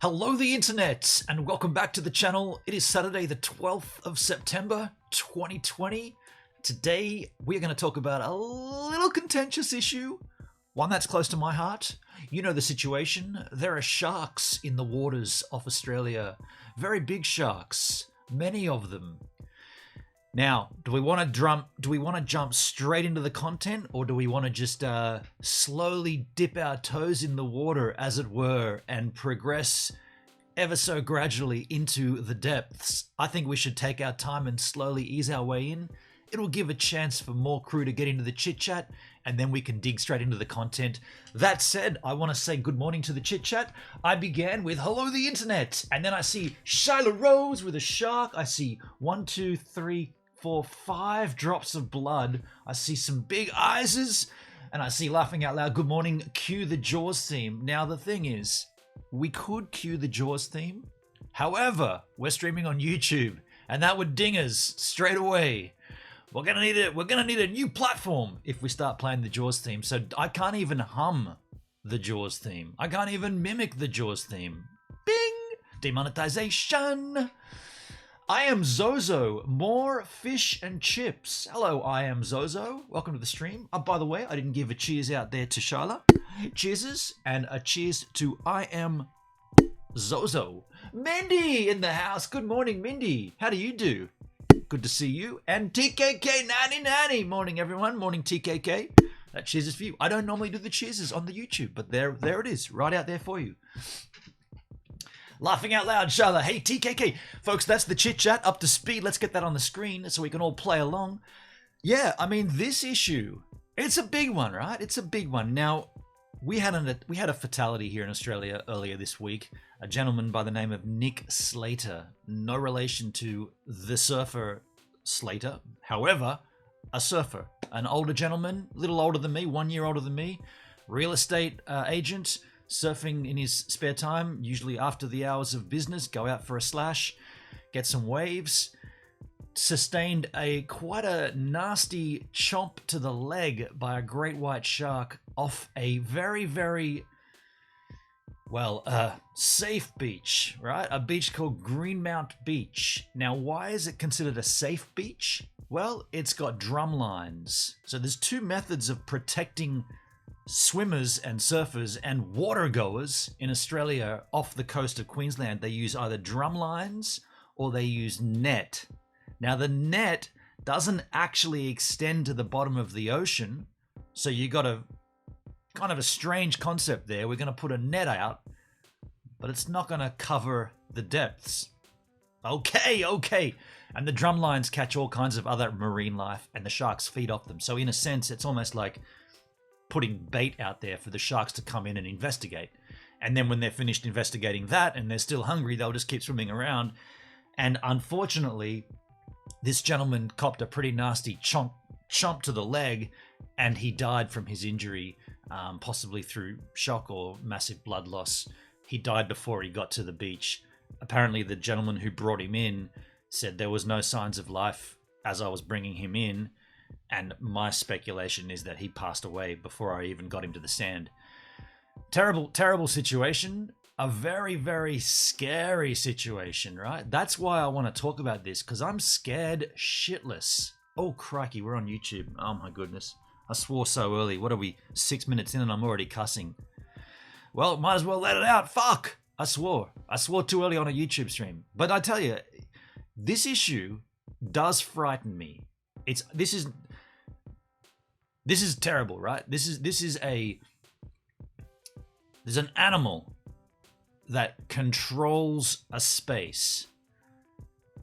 Hello the internet and welcome back to the channel. It is Saturday the 12th of September 2020. Today we're going to talk about a little contentious issue, one that's close to my heart. You know the situation. There are sharks in the waters of Australia. Very big sharks, many of them. Now, do we want to jump straight into the content, or do we want to just slowly dip our toes in the water, as it were, and progress ever so gradually into the depths? I think we should take our time and slowly ease our way in. It'll give a chance for more crew to get into the chit chat, and then we can dig straight into the content. That said, I want to say good morning to the chit chat. I began with hello the internet, and then I see Shyla Rose with a shark. I see 1, 2, 3, 4, 5 drops of blood. I see some big eyes, and I see laughing out loud. Good morning. Cue the Jaws theme. Now the thing is, we could cue the Jaws theme. However, we're streaming on YouTube, and that would ding us straight away. We're gonna need a new platform if we start playing the Jaws theme. So I can't even hum the Jaws theme. I can't even mimic the Jaws theme. Bing! Demonetization! I am Zozo. More fish and chips. Hello, I am Zozo. Welcome to the stream. Oh, by the way, I didn't give a cheers out there to Shyla. Cheerses, and a cheers to I am Zozo. Mindy in the house. Good morning, Mindy. How do you do? Good to see you. And TKK Nanny Nanny. Morning, everyone. Morning, TKK. That cheers is for you. I don't normally do the cheerses on the YouTube, but there it is, right out there for you. Laughing out loud, Shyla. Hey, TKK. Folks, that's the chit chat. Up to speed. Let's get that on the screen so we can all play along. Yeah, I mean, this issue, it's a big one, right? It's a big one. Now, we had a fatality here in Australia earlier this week. A gentleman by the name of Nick Slater. No relation to the surfer Slater. However, a surfer. An older gentleman, a little older than me, 1 year older than me. Real estate agent. Surfing in his spare time, usually after the hours of business, go out for a slash, get some waves. Sustained quite a nasty chomp to the leg by a great white shark off a very, very, safe beach, right? A beach called Greenmount Beach. Now, why is it considered a safe beach? Well, it's got drum lines. So there's two methods of protecting swimmers and surfers and watergoers in Australia off the coast of Queensland. They use either drum lines or they use net. Now the net doesn't actually extend to the bottom of the ocean, so you got a kind of a strange concept there. We're going to put a net out, but it's not going to cover the depths. Okay. And the drum lines catch all kinds of other marine life and the sharks feed off them. So in a sense, it's almost like putting bait out there for the sharks to come in and investigate. And then when they're finished investigating that and they're still hungry, they'll just keep swimming around. And unfortunately, this gentleman copped a pretty nasty chomp to the leg, and he died from his injury, possibly through shock or massive blood loss. He died before he got to the beach. Apparently, the gentleman who brought him in said there was no signs of life as I was bringing him in. And my speculation is that he passed away before I even got him to the sand. Terrible, terrible situation. A very, very scary situation, right? That's why I want to talk about this, because I'm scared shitless. Oh, crikey, we're on YouTube. Oh, my goodness. I swore so early. What are we, 6 minutes in and I'm already cussing? Well, might as well let it out. Fuck! I swore. I swore too early on a YouTube stream. But I tell you, this issue does frighten me. This is terrible, right? There's an animal that controls a space.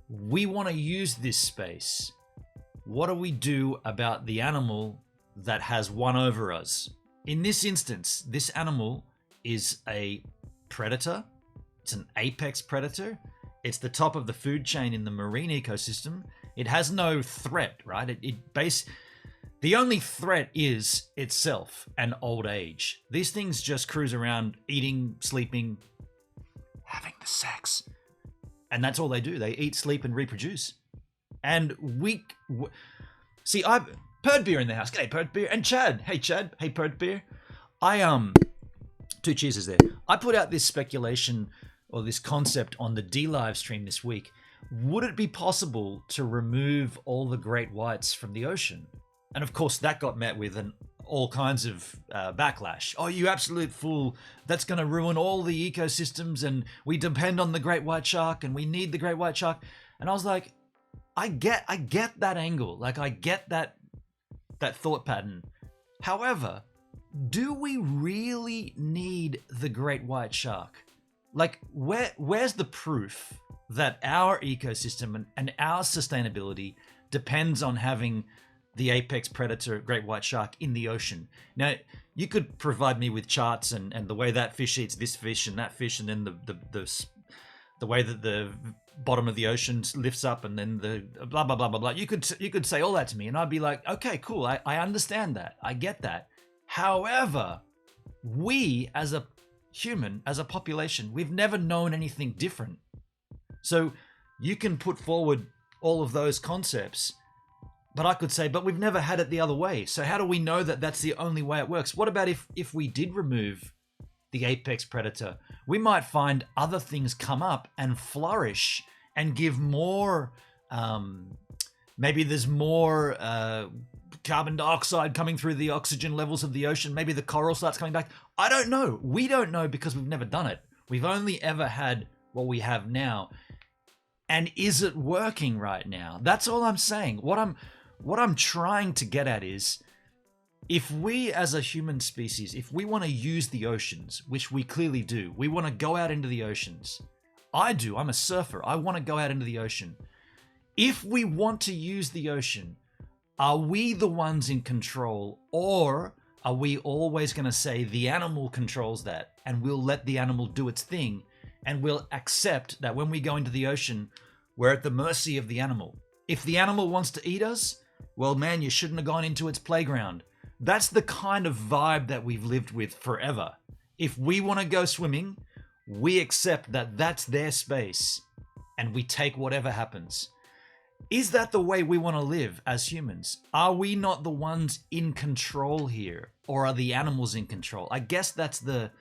We want to use this space. What do we do about the animal that has won over us? In this instance, this animal is a predator. It's an apex predator. It's the top of the food chain in the marine ecosystem. It has no threat, right? The only threat is itself and old age. These things just cruise around eating, sleeping, having the sex. And that's all they do. They eat, sleep, and reproduce. And Perd Beer in the house. G'day, Perd Beer. And Chad. Hey, Chad. Hey, Perd Beer. Two cheeses there. I put out this speculation or this concept on the D live stream this week. Would it be possible to remove all the great whites from the ocean? And of course, that got met with all kinds of backlash. Oh, you absolute fool. That's going to ruin all the ecosystems, and we depend on the great white shark, and we need the great white shark. And I was like, I get that angle. Like, I get that thought pattern. However, do we really need the great white shark? Like, where's the proof that our ecosystem and our sustainability depends on having the apex predator great white shark in the ocean? Now, you could provide me with charts and the way that fish eats this fish and that fish, and then the way that the bottom of the ocean lifts up, and then the blah blah blah blah blah. You could say all that to me, and I'd be like, okay, cool, I understand that, I get that. However, we as a human, as a population, we've never known anything different. So you can put forward all of those concepts, but I could say, but we've never had it the other way. So how do we know that that's the only way it works? What about if we did remove the apex predator? We might find other things come up and flourish and give more, maybe there's more carbon dioxide coming through the oxygen levels of the ocean. Maybe the coral starts coming back. I don't know. We don't know because we've never done it. We've only ever had what we have now. And is it working right now? That's all I'm saying. What I'm trying to get at is, if we as a human species, if we want to use the oceans, which we clearly do, we want to go out into the oceans. I do. I'm a surfer. I want to go out into the ocean. If we want to use the ocean, are we the ones in control, or are we always going to say the animal controls that, and we'll let the animal do its thing, and we'll accept that when we go into the ocean, we're at the mercy of the animal? If the animal wants to eat us, well, man, you shouldn't have gone into its playground. That's the kind of vibe that we've lived with forever. If we want to go swimming, we accept that that's their space, and we take whatever happens. Is that the way we want to live as humans? Are we not the ones in control here, or are the animals in control? I guess that's the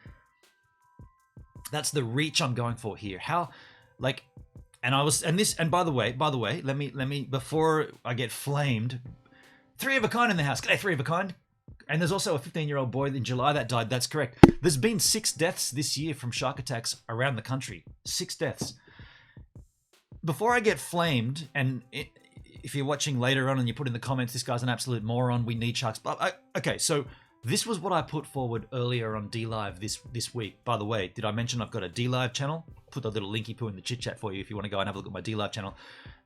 reach I'm going for here. How, like, and by the way, let me before I get flamed, 3 of a kind in the house. G'day, 3 of a kind. And there's also a 15-year-old boy in July that died. That's correct. There's been 6 deaths this year from shark attacks around the country. 6 deaths. Before I get flamed, and if you're watching later on and you put in the comments, this guy's an absolute moron, we need sharks. Okay, so this was what I put forward earlier on D-Live this week. By the way, did I mention I've got a D-Live channel? Put a little linky poo in the chit chat for you if you want to go and have a look at my D-Live channel.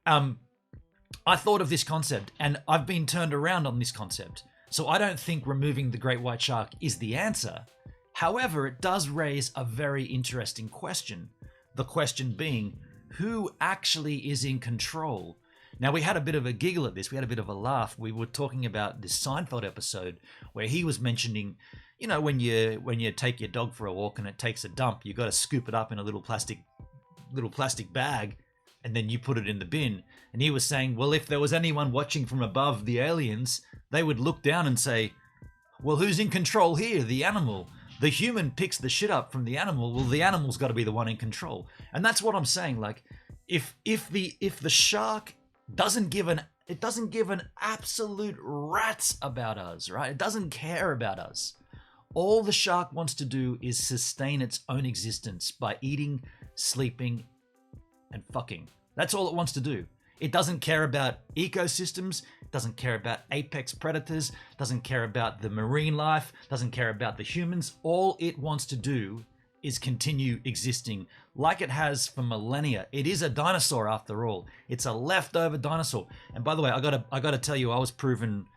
I thought of this concept, and I've been turned around on this concept. So I don't think removing the great white shark is the answer. However, it does raise a very interesting question. The question being, who actually is in control? Now, we had a bit of a giggle at this. We had a bit of a laugh. We were talking about this Seinfeld episode where he was mentioning, you know, when you take your dog for a walk and it takes a dump, you got to scoop it up in a little plastic bag, and then you put it in the bin. And he was saying, well, if there was anyone watching from above, the aliens, they would look down and say, well, who's in control here? The animal. The human picks the shit up from the animal. Well, the animal's got to be the one in control. And that's what I'm saying. Like, if the shark doesn't give an absolute rat's about us, right? It doesn't care about us. All the shark wants to do is sustain its own existence by eating, sleeping, and fucking. That's all it wants to do. It doesn't care about ecosystems, doesn't care about apex predators, doesn't care about the marine life, doesn't care about the humans. All it wants to do is continue existing like it has for millennia. It is a dinosaur after all. It's a leftover dinosaur. And by the way, I gotta tell you, I was proven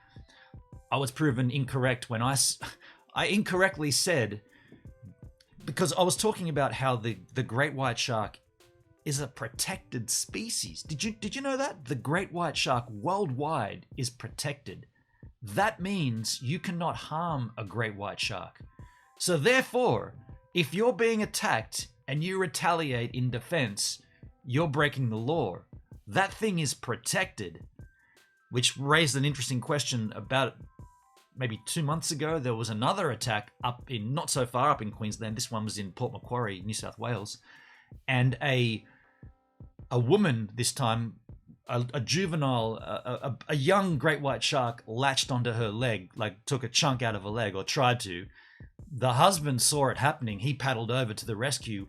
incorrect when I incorrectly said, because I was talking about how the great white shark is a protected species. Did you know that? The great white shark worldwide is protected. That means you cannot harm a great white shark. So therefore, if you're being attacked and you retaliate in defense, you're breaking the law. That thing is protected, which raised an interesting question. About maybe 2 months ago, there was another attack not so far up in Queensland. This one was in Port Macquarie, New South Wales. and a woman this time, a juvenile, a young great white shark latched onto her leg, like took a chunk out of her leg or tried to. The husband saw it happening. He paddled over to the rescue,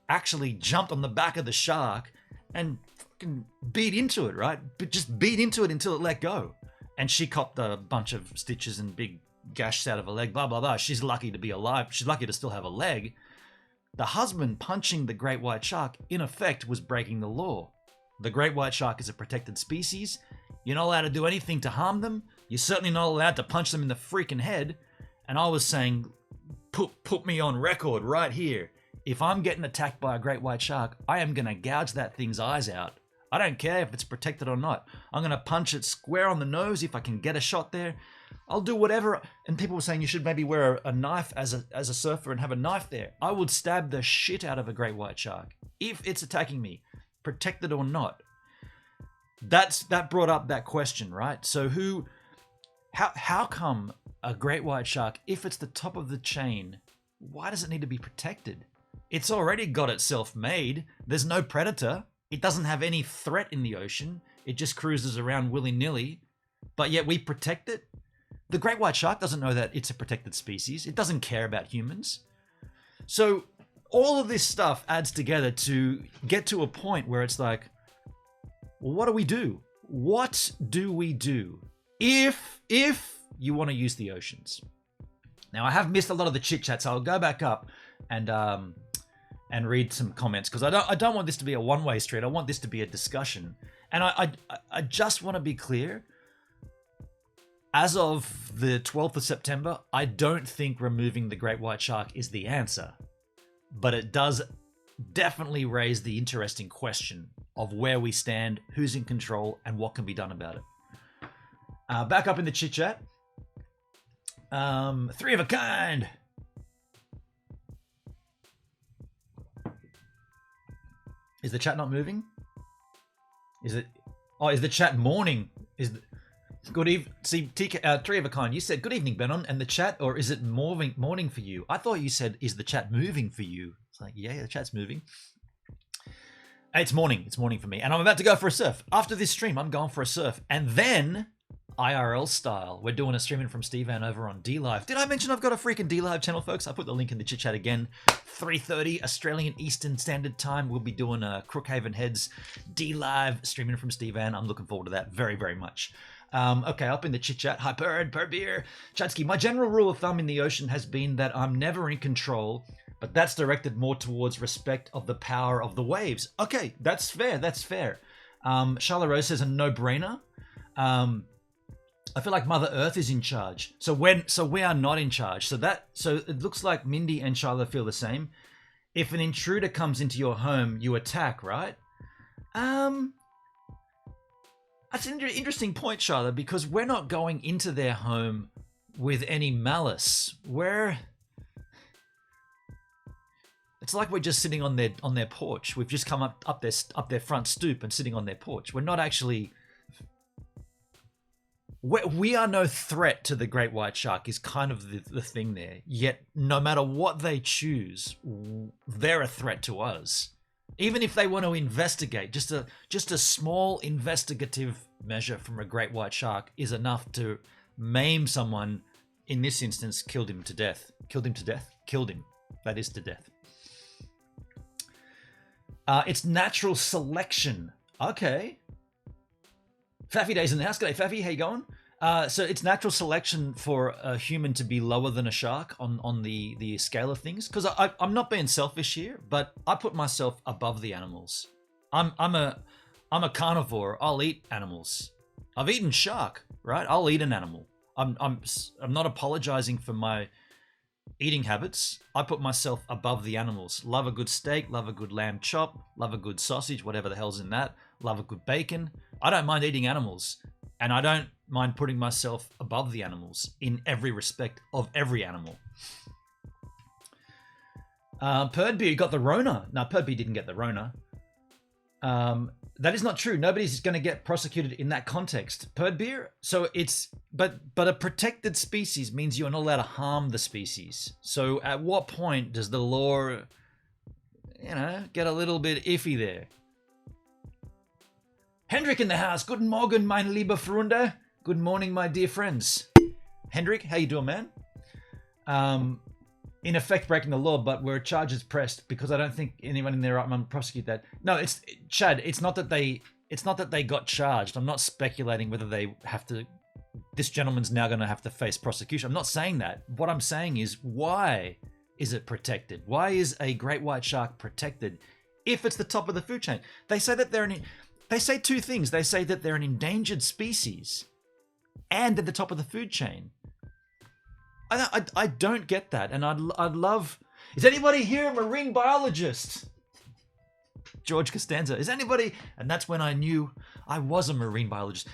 actually jumped on the back of the shark and fucking beat into it, right? But just beat into it until it let go. And she copped a bunch of stitches and big gashes out of her leg, blah, blah, blah. She's lucky to be alive. She's lucky to still have a leg. The husband punching the great white shark, in effect, was breaking the law. The great white shark is a protected species. You're not allowed to do anything to harm them. You're certainly not allowed to punch them in the freaking head. And I was saying, put me on record right here. If I'm getting attacked by a great white shark, I am going to gouge that thing's eyes out. I don't care if it's protected or not. I'm going to punch it square on the nose if I can get a shot there. I'll do whatever. And people were saying you should maybe wear a knife as a surfer and have a knife there. I would stab the shit out of a great white shark if it's attacking me, protected or not. That brought up that question, right? So how come a great white shark, if it's the top of the chain, why does it need to be protected? It's already got itself made. There's no predator. It doesn't have any threat in the ocean. It just cruises around willy-nilly, but yet we protect it. The great white shark doesn't know that it's a protected species. It doesn't care about humans. So all of this stuff adds together to get to a point where it's like, well, what do we do? What do we do if you want to use the oceans? Now, I have missed a lot of the chit-chat, so I'll go back up and read some comments, because I don't want this to be a one-way street. I want this to be a discussion. And I just want to be clear. As of the 12th of September, I don't think removing the great white shark is the answer. But it does definitely raise the interesting question of where we stand, who's in control, and what can be done about it. Back up in the chit-chat. Three of a kind. Is the chat not moving? Is it? Oh, is the chat mourning? Good evening. See, TK, three of a kind. You said good evening, Benon, and the chat, or is it morning for you? I thought you said, is the chat moving for you? It's like, yeah, the chat's moving. It's morning. It's morning for me, and I'm about to go for a surf. After this stream, I'm going for a surf, and then IRL style, we're doing a streaming from Stevan over on DLive. Did I mention I've got a freaking DLive channel, folks? I put the link in the chit chat again. 3:30 Australian Eastern Standard Time. We'll be doing a Crookhaven Heads DLive streaming from Stevan. I'm looking forward to that very, very much. Okay, up in the chit chat. Hi, per beer. Chatsky, my general rule of thumb in the ocean has been that I'm never in control, but that's directed more towards respect of the power of the waves. Okay, that's fair. That's fair. Charlotte Rose says a no-brainer. I feel like Mother Earth is in charge. So we are not in charge. So it looks like Mindy and Charlotte feel the same. If an intruder comes into your home, you attack, right? That's an interesting point, Charlotte, because we're not going into their home with any malice. It's like we're just sitting on their porch. We've just come up their front stoop and sitting on their porch. We're not actually. We are no threat to the great white shark is kind of the thing there. Yet, no matter what they choose, they're a threat to us. Even if they want to investigate, just a small investigative measure from a great white shark is enough to maim someone. In this instance, killed him to death. Killed him to death? Killed him. That is to death. It's natural selection. Okay. Faffy Days in the house. G'day, Faffy. How you going? So it's natural selection for a human to be lower than a shark on the scale of things. Because I'm not being selfish here, but I put myself above the animals. I'm a carnivore. I'll eat animals. I've eaten shark, right? I'll eat an animal. I'm not apologizing for my eating habits. I put myself above the animals. Love a good steak. Love a good lamb chop. Love a good sausage. Whatever the hell's in that. Love a good bacon. I don't mind eating animals, and I don't mind putting myself above the animals in every respect of every animal. Perdbeer got the Rona. No, Perdbeer didn't get the Rona. That is not true. Nobody's going to get prosecuted in that context. Perdbeer. So it's but a protected species means you're not allowed to harm the species. So at what point does the law get a little bit iffy there. Hendrik in the house. Guten Morgen, mein lieber Freunde. Good morning, my dear friends. Hendrik, how you doing, man? In effect, breaking the law, but were charges pressed because I don't think anyone in their right mind prosecute that. No, it's Chad. It's not that they got charged. I'm not speculating whether they have to. This gentleman's now going to have to face prosecution. I'm not saying that. What I'm saying is, why is it protected? Why is a great white shark protected if it's the top of the food chain? They say that they say two things. They say that they're an endangered species and at the top of the food chain. I don't get that, and I'd love. Is anybody here a marine biologist? George Costanza. Is anybody? And that's when I knew I was a marine biologist.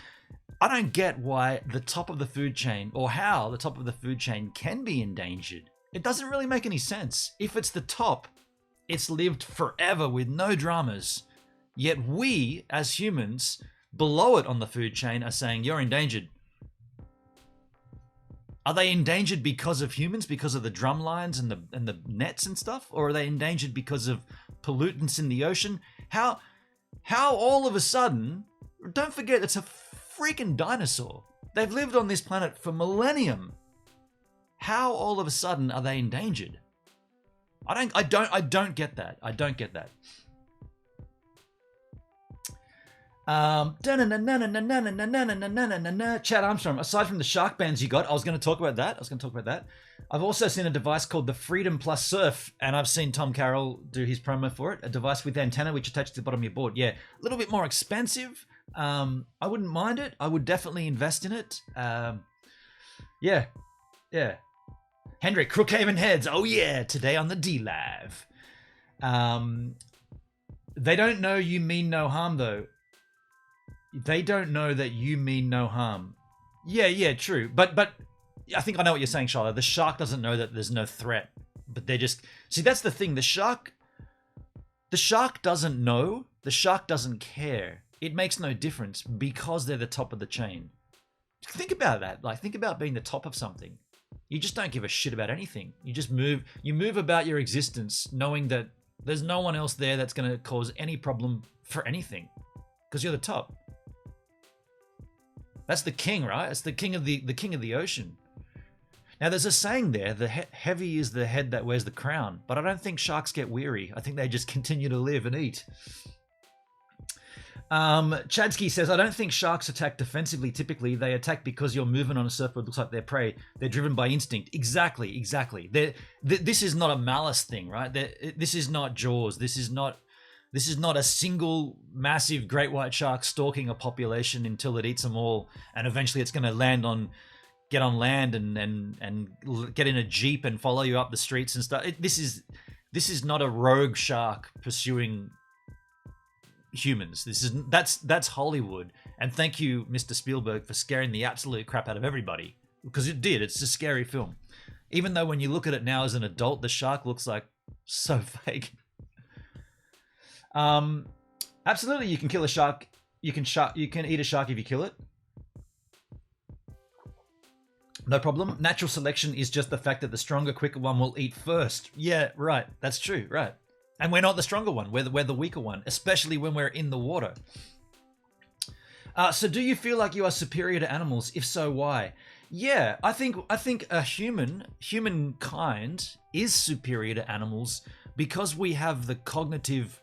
I don't get why the top of the food chain, or how the top of the food chain can be endangered. It doesn't really make any sense. If it's the top, it's lived forever with no dramas. Yet we, as humans, below it on the food chain are saying you're endangered. Are they endangered because of humans, because of the drum lines and the nets and stuff? Or are they endangered because of pollutants in the ocean? How all of a sudden, don't forget it's a freaking dinosaur. They've lived on this planet for millennium. How all of a sudden are they endangered? I don't get that. I don't get that. Chad Armstrong, aside from the shark bands you got, I was going to talk about that. I've also seen a device called the Freedom Plus Surf, and I've seen Tom Carroll do his promo for it. A device with antenna which attaches to the bottom of your board. Yeah, a little bit more expensive. I wouldn't mind it. I would definitely invest in it. Yeah. Hendrik, Crookhaven Heads. Oh yeah, today on the D-Live. They don't know you mean no harm though. They don't know that you mean no harm. Yeah, true. But I think I know what you're saying, Charlotte. The shark doesn't know that there's no threat. But they just... See, that's the thing. The shark doesn't know. The shark doesn't care. It makes no difference because they're the top of the chain. Think about that. Like, think about being the top of something. You just don't give a shit about anything. You just move. You move about your existence knowing that there's no one else there that's going to cause any problem for anything. Because you're the top. That's the king, right? It's the king of the ocean. Now, there's a saying there: the heavy is the head that wears the crown. But I don't think sharks get weary. I think they just continue to live and eat. Chadsky says, I don't think sharks attack defensively. Typically, they attack because your movement on a surfboard looks like their prey. They're driven by instinct. Exactly. This is not a malice thing, right? This is not Jaws. This is not a single massive great white shark stalking a population until it eats them all, and eventually it's going to get on land and get in a jeep and follow you up the streets and stuff. This is not a rogue shark pursuing humans. That's Hollywood. And thank you, Mr. Spielberg, for scaring the absolute crap out of everybody, because it did. It's a scary film. Even though when you look at it now as an adult, the shark looks like so fake. Absolutely, you can kill a shark. You can eat a shark if you kill it. No problem. Natural selection is just the fact that the stronger, quicker one will eat first. Yeah, right. That's true, right. And we're not the stronger one. We're the weaker one, especially when we're in the water. So do you feel like you are superior to animals? If so, why? Yeah, I think a humankind is superior to animals because we have the cognitive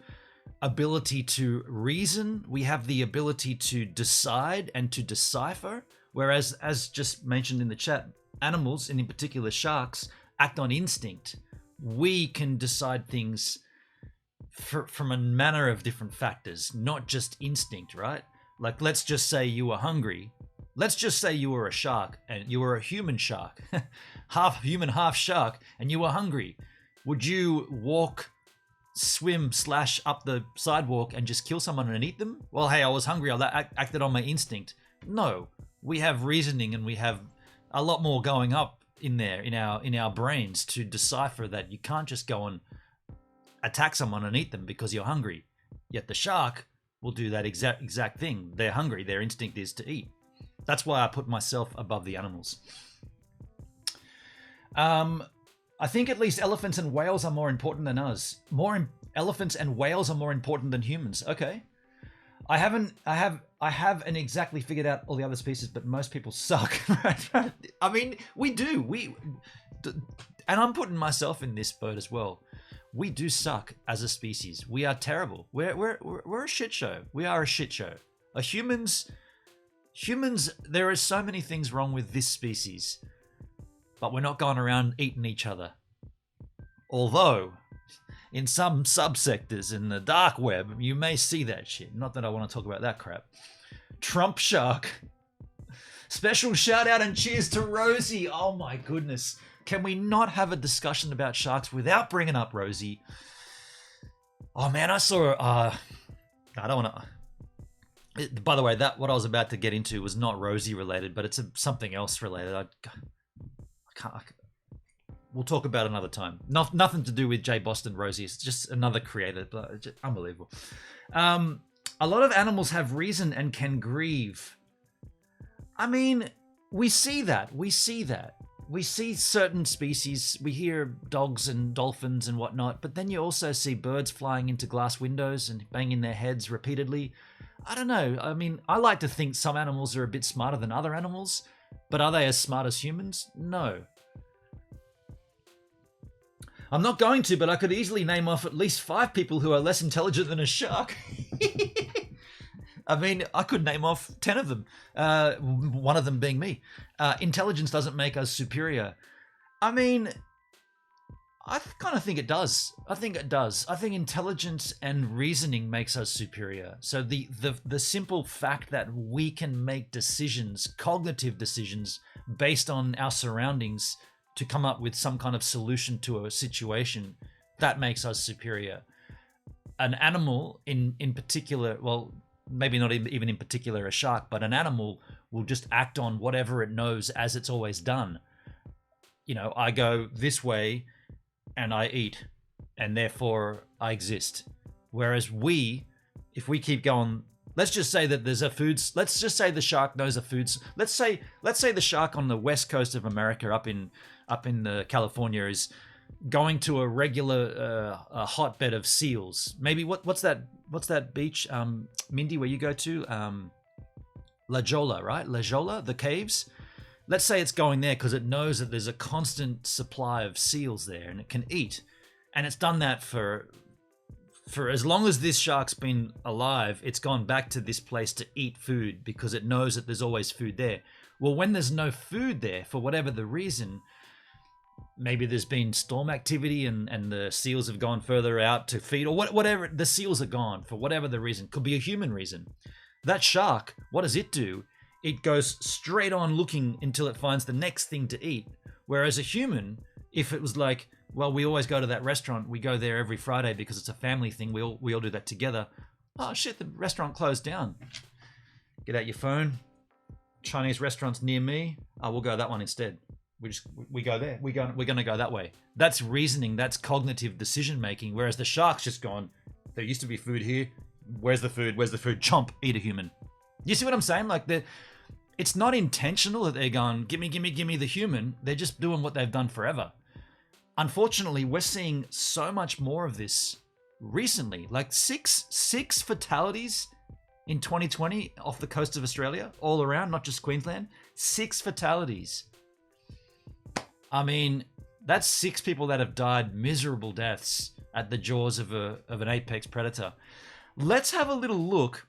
ability to reason, we have the ability to decide and to decipher, whereas, as just mentioned in the chat, animals, and in particular sharks, act on instinct. We can decide things from a manner of different factors, not just instinct, right? Like, let's just say you were hungry. Let's just say you were a shark, and you were a human shark, half human, half shark, and you were hungry. Would you swim / up the sidewalk and just kill someone and eat them? Well, hey, I was hungry. I acted on my instinct. No, we have reasoning, and we have a lot more going up in there in our brains to decipher that you can't just go and attack someone and eat them because you're hungry. Yet the shark will do that exact thing. They're hungry. Their instinct is to eat. That's why I put myself above the animals. I think at least elephants and whales are more important than us. Elephants and whales are more important than humans. Okay. I haven't exactly figured out all the other species, but most people suck. Right? I mean, we do. And I'm putting myself in this boat as well. We do suck as a species. We are terrible. We're a shit show. We are a shit show. Humans. There are so many things wrong with this species, but we're not going around eating each other. Although, in some subsectors in the dark web, you may see that shit. Not that I want to talk about that crap. Trump shark. Special shout out and cheers to Rosie. Oh my goodness. Can we not have a discussion about sharks without bringing up Rosie? Oh man, I saw I don't want to... By the way, that what I was about to get into was not Rosie related, but it's something else related. I can't... We'll talk about it another time. Nothing to do with Jay Boston Rosie. It's just another creator. But just unbelievable. A lot of animals have reason and can grieve. I mean, we see that. We see certain species. We hear dogs and dolphins and whatnot. But then you also see birds flying into glass windows and banging their heads repeatedly. I don't know. I mean, I like to think some animals are a bit smarter than other animals. But are they as smart as humans? No. I'm not going to, but I could easily name off at least 5 people who are less intelligent than a shark. I mean, I could name off 10 of them, one of them being me. Intelligence doesn't make us superior. I mean, I kind of think it does. I think it does. I think intelligence and reasoning makes us superior. So the simple fact that we can make decisions, cognitive decisions, based on our surroundings to come up with some kind of solution to a situation, that makes us superior. An animal in particular, well, maybe not even in particular a shark, but an animal will just act on whatever it knows as it's always done. You know, I go this way and I eat, and therefore I exist. Whereas if we keep going, let's just say that there's let's just say the shark knows a foods. Let's say the shark on the west coast of America up in California is going to a regular a hotbed of seals. Maybe what's that beach, Mindy, where you go to? La Jolla, right? La Jolla, the caves. Let's say it's going there because it knows that there's a constant supply of seals there and it can eat. And it's done that for as long as this shark's been alive. It's gone back to this place to eat food because it knows that there's always food there. Well, when there's no food there, for whatever the reason, maybe there's been storm activity and the seals have gone further out to feed, or whatever, the seals are gone for whatever the reason. Could be a human reason. That shark, what does it do? It goes straight on looking until it finds the next thing to eat. Whereas a human, if it was like, well, we always go to that restaurant, we go there every Friday because it's a family thing, we all do that together. Oh shit, the restaurant closed down. Get out your phone. Chinese restaurants near me. Oh, we'll go that one instead. We go there. We're going to go that way. That's reasoning. That's cognitive decision making. Whereas the shark's just gone, there used to be food here. Where's the food? Where's the food? Chomp, eat a human. You see what I'm saying? Like, it's not intentional that they're going, gimme the human. They're just doing what they've done forever. Unfortunately, we're seeing so much more of this recently. Like six fatalities in 2020 off the coast of Australia, all around, not just Queensland. 6 fatalities. I mean, that's 6 people that have died miserable deaths at the jaws of an apex predator. Let's have a little look.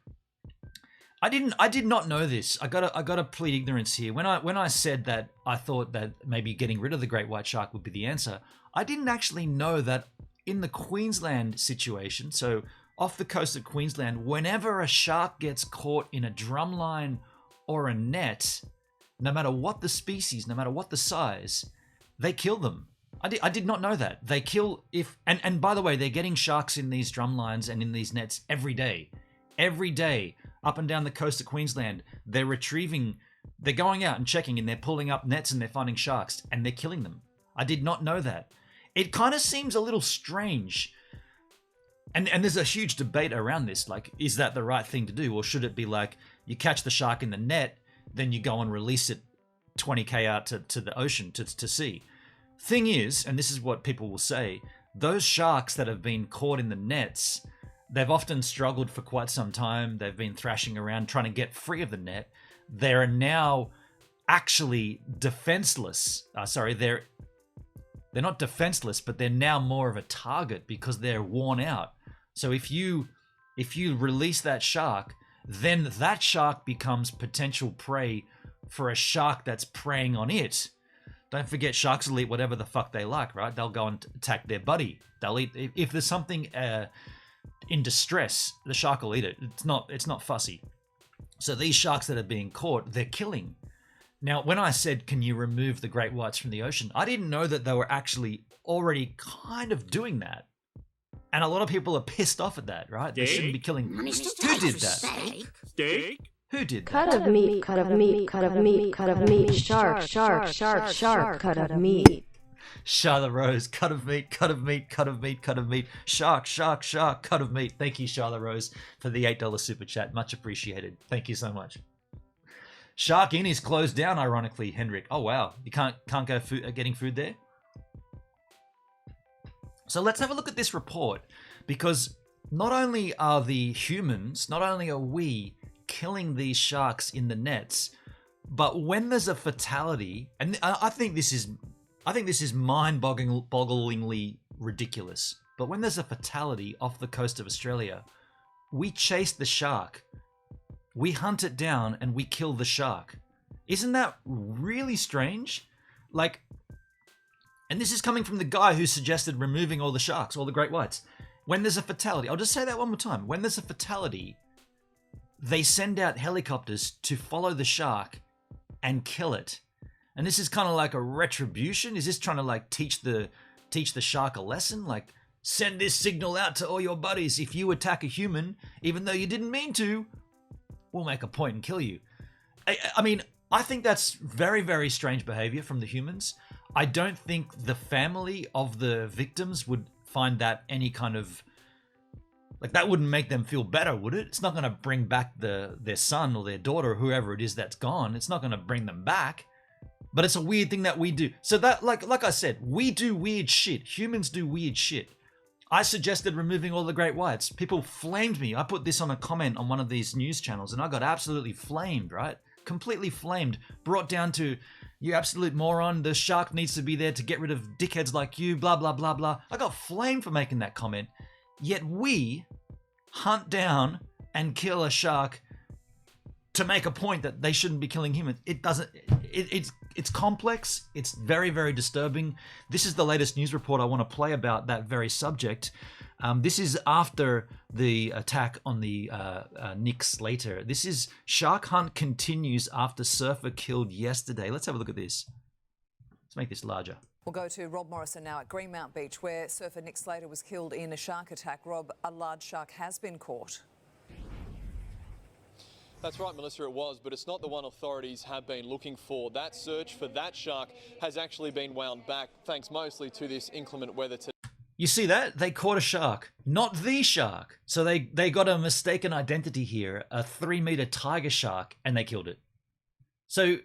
I did not know this. I gotta plead ignorance here. When I said that I thought that maybe getting rid of the great white shark would be the answer, I didn't actually know that in the Queensland situation, so off the coast of Queensland, whenever a shark gets caught in a drumline or a net, no matter what the species, no matter what the size, they kill them. I did not know that. They kill and by the way, they're getting sharks in these drumlines and in these nets every day. Every day, up and down the coast of Queensland, they're going out and checking and they're pulling up nets and they're finding sharks and they're killing them. I did not know that. It kind of seems a little strange. And there's a huge debate around this. Like, is that the right thing to do? Or should it be like, you catch the shark in the net, then you go and release it 20k out to the ocean, to sea? Thing is, and this is what people will say, those sharks that have been caught in the nets, they've often struggled for quite some time. They've been thrashing around trying to get free of the net. They're now actually defenseless. They're not defenseless, but they're now more of a target because they're worn out. So if you release that shark, then that shark becomes potential prey for a shark that's preying on it. Don't forget, sharks will eat whatever the fuck they like, right? They'll go and attack their buddy. They'll eat if there's something in distress. The shark will eat it. It's not fussy. So these sharks that are being caught, they're killing. Now, when I said, can you remove the great whites from the ocean, I didn't know that they were actually already kind of doing that. And a lot of people are pissed off at that, right? They shouldn't be killing. Who did that? Steak? Who did that? Cut of meat, cut of meat, cut of meat, cut of meat, shark, shark, shark, shark, cut of meat. Charlotte Rose, cut of meat, cut of meat, cut of meat, cut of meat. Shark, shark, shark, cut of meat. Thank you, Charlotte Rose, for the $8 super chat. Much appreciated. Thank you so much. Shark Inn is closed down, ironically, Hendrik. Oh, wow. You can't go getting food there? So let's have a look at this report, because not only are the humans, not only are we killing these sharks in the nets, but when there's a fatality, and I think this is mind-bogglingly ridiculous, but when there's a fatality off the coast of Australia, we chase the shark, we hunt it down, and we kill the shark. Isn't that really strange? Like, and this is coming from the guy who suggested removing all the sharks, all the great whites. When there's a fatality, I'll just say that one more time. When there's a fatality, they send out helicopters to follow the shark and kill it. And this is kind of like a retribution. Is this trying to like teach the shark a lesson? Like, send this signal out to all your buddies. If you attack a human, even though you didn't mean to, we'll make a point and kill you. I mean, I think that's very, very strange behavior from the humans. I don't think the family of the victims would find that any kind of, like, that wouldn't make them feel better, would it? It's not going to bring back their son or their daughter or whoever it is that's gone. It's not going to bring them back. But it's a weird thing that we do. So that, like I said, we do weird shit. Humans do weird shit. I suggested removing all the great whites. People flamed me. I put this on a comment on one of these news channels and I got absolutely flamed, right? Completely flamed. Brought down to, you absolute moron, the shark needs to be there to get rid of dickheads like you, blah, blah, blah, blah. I got flamed for making that comment. Yet we hunt down and kill a shark to make a point that they shouldn't be killing humans. It doesn't, it's complex. It's very, very disturbing. This is the latest news report I want to play about that very subject. This is after the attack on the Nick Slater. This is shark hunt continues after surfer killed yesterday. Let's have a look at this. Let's make this larger. We'll go to Rob Morrison now at Greenmount Beach, where surfer Nick Slater was killed in a shark attack. Rob, a large shark has been caught. That's right, Melissa, it was, but it's not the one authorities have been looking for. That search for that shark has actually been wound back, thanks mostly to this inclement weather today. You see that? They caught a shark, not the shark. So they got a mistaken identity here, a 3-meter tiger shark, and they killed it. So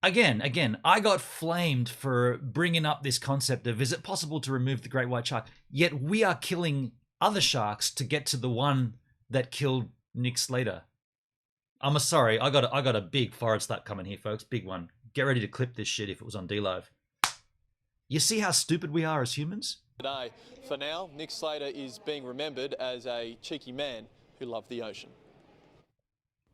again, I got flamed for bringing up this concept of, is it possible to remove the great white shark? Yet we are killing other sharks to get to the one that killed Nick Slater. I'm sorry, I got a big forward slap coming here, folks. Big one. Get ready to clip this shit if it was on D-Live. You see how stupid we are as humans? Today, for now, Nick Slater is being remembered as a cheeky man who loved the ocean.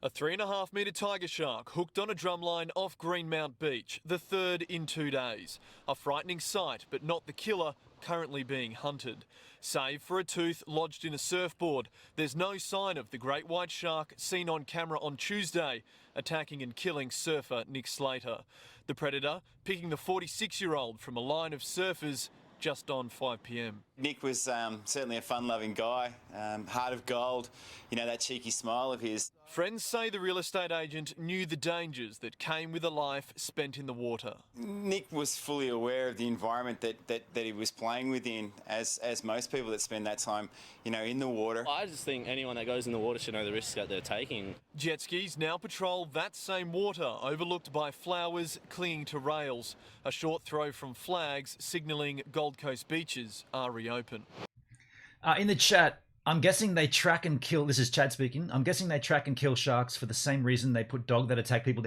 A 3.5-metre tiger shark hooked on a drumline off Greenmount Beach, the third in 2 days. A frightening sight, but not the killer, currently being hunted. Save for a tooth lodged in a surfboard, there's no sign of the great white shark seen on camera on Tuesday, attacking and killing surfer Nick Slater. The predator picking the 46-year-old from a line of surfers just on 5 p.m. Nick was certainly a fun-loving guy, heart of gold, you know, that cheeky smile of his. Friends say the real estate agent knew the dangers that came with a life spent in the water. Nick was fully aware of the environment that he was playing within, as most people that spend that time, in the water. I just think anyone that goes in the water should know the risks that they're taking. Jet skis now patrol that same water, overlooked by flowers clinging to rails. A short throw from flags signalling Gold Coast beaches are reopened. In the chat, I'm guessing they track and kill. This is Chad speaking. I'm guessing they track and kill sharks for the same reason they put dog that attack people.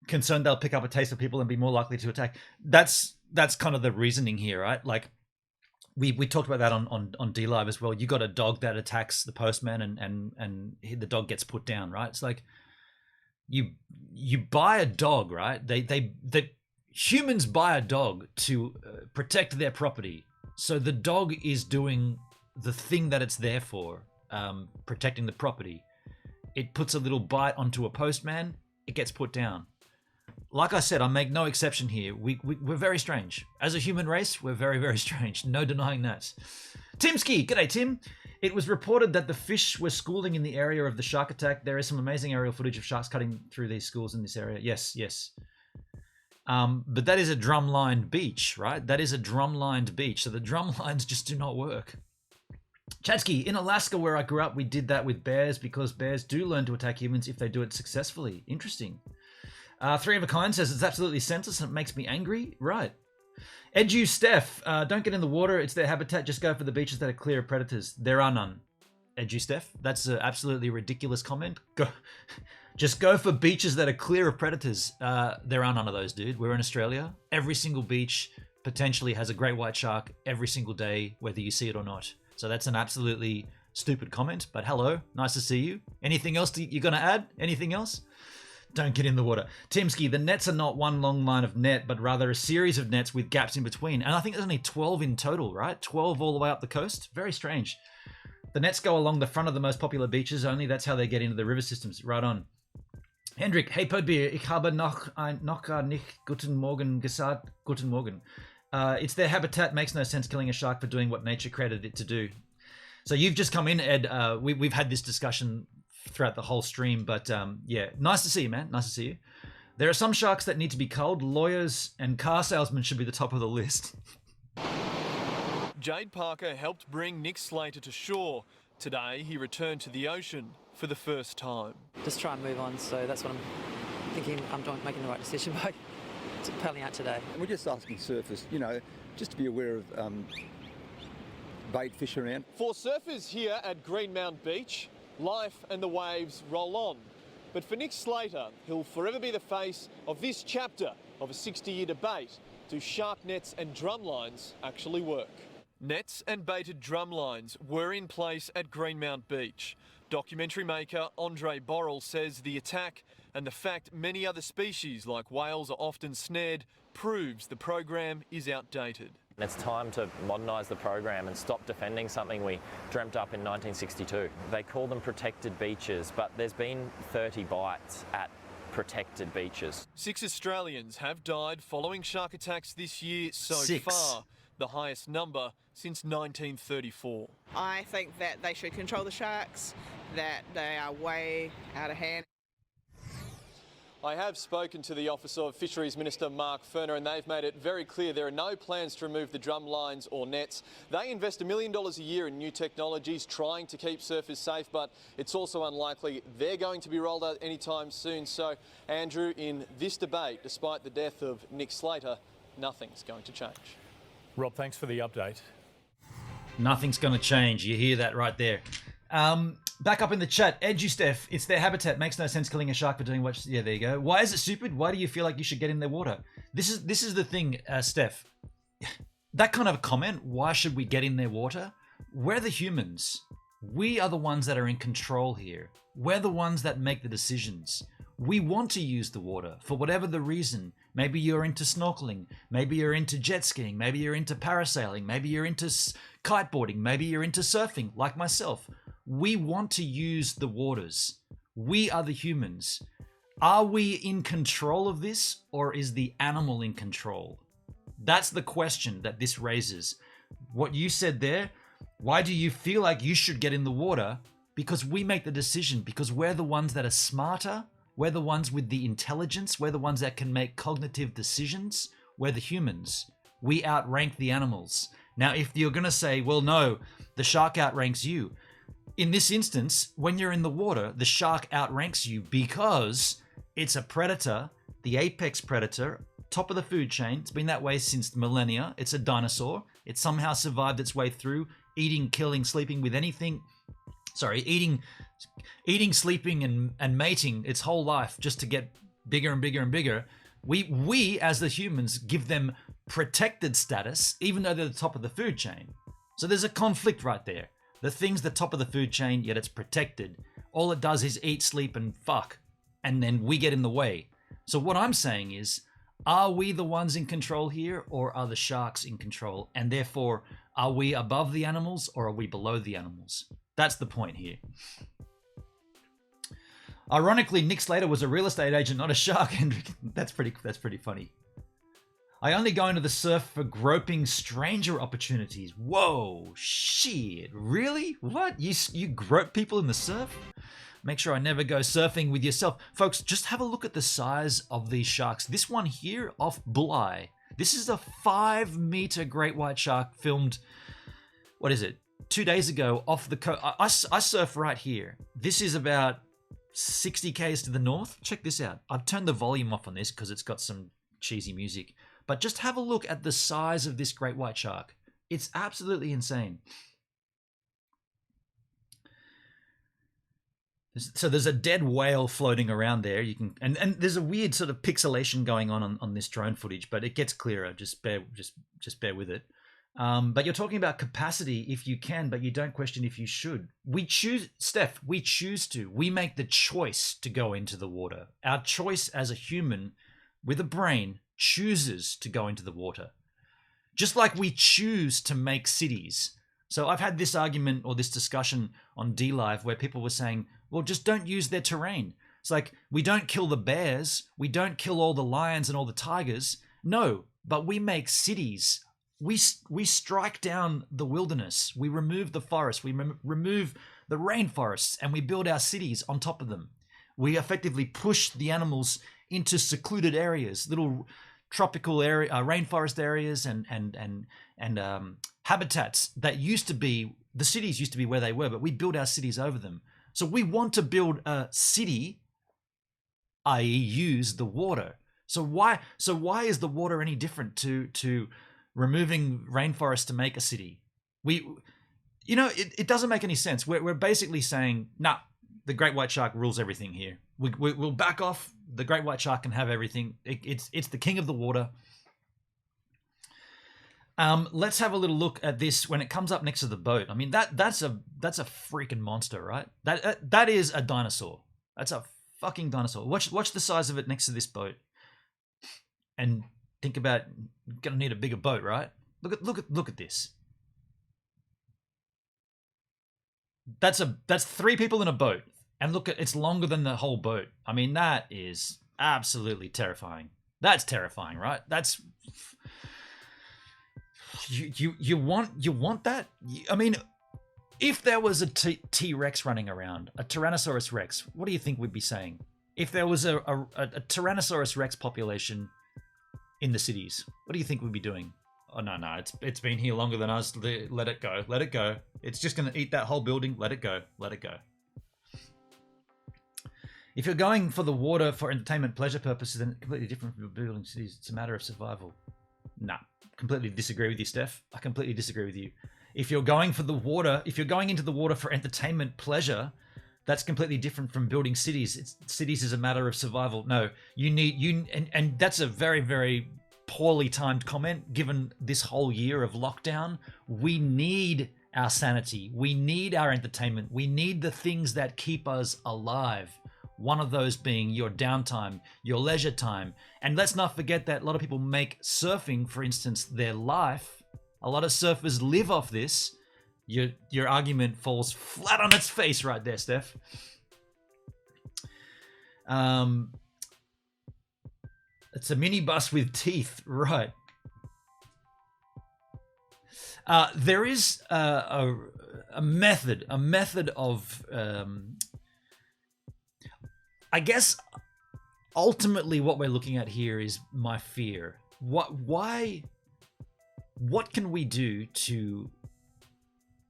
Concerned they'll pick up a taste of people and be more likely to attack. That's kind of the reasoning here, right? Like we talked about that on D Live as well. You got a dog that attacks the postman and the dog gets put down, right? It's like you buy a dog, right? They humans buy a dog to protect their property. So the dog is doing the thing that it's there for, protecting the property. It puts a little bite onto a postman, it gets put down. Like I said, I make no exception here. We're very strange. As a human race, we're very, very strange. No denying that. Timski, g'day Tim. It was reported that the fish were schooling in the area of the shark attack. There is some amazing aerial footage of sharks cutting through these schools in this area. Yes. But that is a drum-lined beach, right? That is a drum-lined beach. So the drum lines just do not work. Chatsky, in Alaska where I grew up, we did that with bears because bears do learn to attack humans if they do it successfully. Interesting. Three of a Kind says it's absolutely senseless and it makes me angry. Right. Edu Steph, don't get in the water. It's their habitat. Just go for the beaches that are clear of predators. There are none. Edu Steph, that's an absolutely ridiculous comment. Just go for beaches that are clear of predators. There are none of those, dude. We're in Australia. Every single beach potentially has a great white shark every single day, whether you see it or not. So that's an absolutely stupid comment, but hello, nice to see you. Anything else you're going to add? Anything else? Don't get in the water. Timsky, the nets are not one long line of net, but rather a series of nets with gaps in between. And I think there's only 12 in total, right? 12 all the way up the coast. Very strange. The nets go along the front of the most popular beaches only. That's how they get into the river systems. Right on. Hendrik, hey Podbeer, ich habe noch nicht guten Morgen gesagt. Guten Morgen. It's their habitat. Makes no sense killing a shark for doing what nature created it to do. So you've just come in, Ed. We've had this discussion throughout the whole stream, but yeah, nice to see you, man. Nice to see you. There are some sharks that need to be culled. Lawyers and car salesmen should be the top of the list. Jade Parker helped bring Nick Slater to shore. Today, he returned to the ocean for the first time. Just try and move on, so that's what I'm thinking. I'm making the right decision by paddling out today. We're just asking surfers, just to be aware of bait fish around. For surfers here at Greenmount Beach, life and the waves roll on. But for Nick Slater, he'll forever be the face of this chapter of a 60-year debate. Do shark nets and drum lines actually work? Nets and baited drum lines were in place at Greenmount Beach. Documentary maker Andre Borrell says the attack and the fact many other species like whales are often snared proves the program is outdated. It's time to modernise the program and stop defending something we dreamt up in 1962. They call them protected beaches, but there's been 30 bites at protected beaches. 6 Australians have died following shark attacks this year so 6. far, the highest number since 1934. I think that they should control the sharks, that they are way out of hand. I have spoken to the Office of Fisheries Minister Mark Ferner and they've made it very clear there are no plans to remove the drum lines or nets. They invest $1 million a year in new technologies trying to keep surfers safe, but it's also unlikely they're going to be rolled out anytime soon. So, Andrew, in this debate, despite the death of Nick Slater, nothing's going to change. Rob, thanks for the update. Nothing's going to change. You hear that right there. Back up in the chat, Edu Steph, it's their habitat. Makes no sense killing a shark for doing what... Yeah, there you go. Why is it stupid? Why do you feel like you should get in their water? This is the thing, Steph. That kind of a comment, why should we get in their water? We're the humans. We are the ones that are in control here. We're the ones that make the decisions. We want to use the water for whatever the reason. Maybe you're into snorkeling. Maybe you're into jet skiing. Maybe you're into parasailing. Maybe you're into kiteboarding. Maybe you're into surfing, like myself. We want to use the waters. We are the humans. Are we in control of this, or is the animal in control? That's the question that this raises. What you said there, why do you feel like you should get in the water? because we make the decision, because we're the ones that are smarter, we're the ones with the intelligence, we're the ones that can make cognitive decisions, we're the humans. We outrank the animals. Now, if you're going to say, well, no, the shark outranks you. In this instance, when you're in the water, the shark outranks you because it's a predator, the apex predator, top of the food chain. It's been that way since millennia. It's a dinosaur. It somehow survived its way through eating, killing, sleeping with anything. Sorry, eating, sleeping, and mating its whole life just to get bigger and bigger and bigger. We as the humans give them protected status, even though they're the top of the food chain. So there's a conflict right there. The thing's the top of the food chain, yet it's protected. All it does is eat, sleep, and fuck. And then we get in the way. So what I'm saying is, are we the ones in control here, or are the sharks in control? And therefore, are we above the animals, or are we below the animals? That's the point here. Ironically, Nick Slater was a real estate agent, not a shark, Hendrik. That's pretty funny. I only go into the surf for groping stranger opportunities. Whoa, shit, really? What? You grope people in the surf? Make sure I never go surfing with yourself. Folks, just have a look at the size of these sharks. This one here off Bly. This is a 5-meter great white shark filmed, what is it, 2 days ago off the coast. I surf right here. This is about 60 k's to the north. Check this out. I've turned the volume off on this because it's got some cheesy music. But just have a look at the size of this great white shark. It's absolutely insane. So there's a dead whale floating around there. You can and there's a weird sort of pixelation going on this drone footage, but it gets clearer. Just bear with it. But you're talking about capacity if you can, but you don't question if you should. We choose, Steph. We choose to. We make the choice to go into the water. Our choice as a human with a brain chooses to go into the water. Just like we choose to make cities. So I've had this argument or this discussion on DLive where people were saying, well, just don't use their terrain. It's like, we don't kill the bears. We don't kill all the lions and all the tigers. No, but we make cities. We strike down the wilderness. We remove the forest. We remove the rainforests and we build our cities on top of them. We effectively push the animals into secluded areas, little tropical area, rainforest areas, and habitats that used to be, the cities used to be where they were, but we build our cities over them. So we want to build a city, i.e., use the water. So why is the water any different to removing rainforest to make a city? It doesn't make any sense. We're basically saying, nah, the great white shark rules everything here. We'll back off. The great white shark can have everything. It's the king of the water. Let's have a little look at this when it comes up next to the boat. I mean, that's a freaking monster, right? That is a dinosaur. That's a fucking dinosaur. Watch the size of it next to this boat, and think about, gonna need a bigger boat, right? Look at this. That's 3 people in a boat. And look at, it's longer than the whole boat. I mean, that is absolutely terrifying. That's terrifying, right? That's you want that? I mean, if there was a T-Rex running around, a Tyrannosaurus Rex, what do you think we'd be saying? If there was a Tyrannosaurus Rex population in the cities, what do you think we'd be doing? Oh no, it's been here longer than us. Let it go. It's just gonna eat that whole building. Let it go. If you're going for the water for entertainment, pleasure purposes, then completely different from building cities. It's a matter of survival. Nah, completely disagree with you, Steph. I completely disagree with you. If you're going for the water, if you're going into the water for entertainment, pleasure, that's completely different from building cities. Cities is a matter of survival. No, and that's a very, very poorly timed comment given this whole year of lockdown. We need our sanity. We need our entertainment. We need the things that keep us alive. One of those being your downtime, your leisure time. And let's not forget that a lot of people make surfing, for instance, their life. A lot of surfers live off this. Your argument falls flat on its face right there, Steph. It's a minibus with teeth, right? There is a method of, I guess, ultimately what we're looking at here is my fear. What can we do to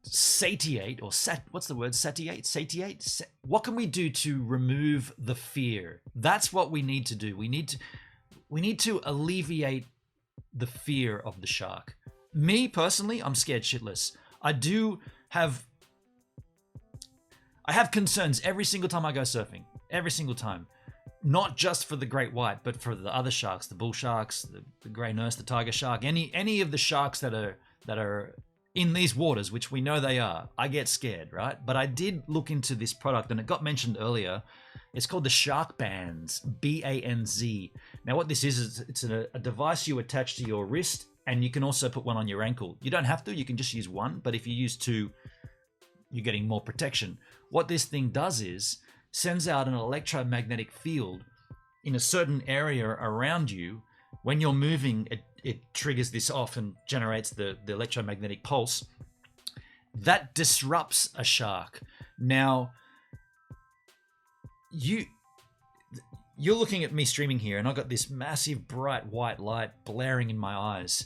satiate, or what's the word? Satiate? What can we do to remove the fear? That's what we need to do. We need to alleviate the fear of the shark. Me personally, I'm scared shitless. I have concerns every single time I go surfing. Every single time. Not just for the great white, but for the other sharks, the bull sharks, the grey nurse, the tiger shark, any of the sharks that are in these waters, which we know they are. I get scared, right? But I did look into this product, and it got mentioned earlier. It's called the Shark Bands, BANZ. Now what this is it's a device you attach to your wrist, and you can also put one on your ankle. You don't have to, you can just use one, but if you use two, you're getting more protection. What this thing does is sends out an electromagnetic field in a certain area around you. When you're moving, it triggers this off and generates the electromagnetic pulse. That disrupts a shark. Now, you're looking at me streaming here, and I've got this massive bright white light blaring in my eyes.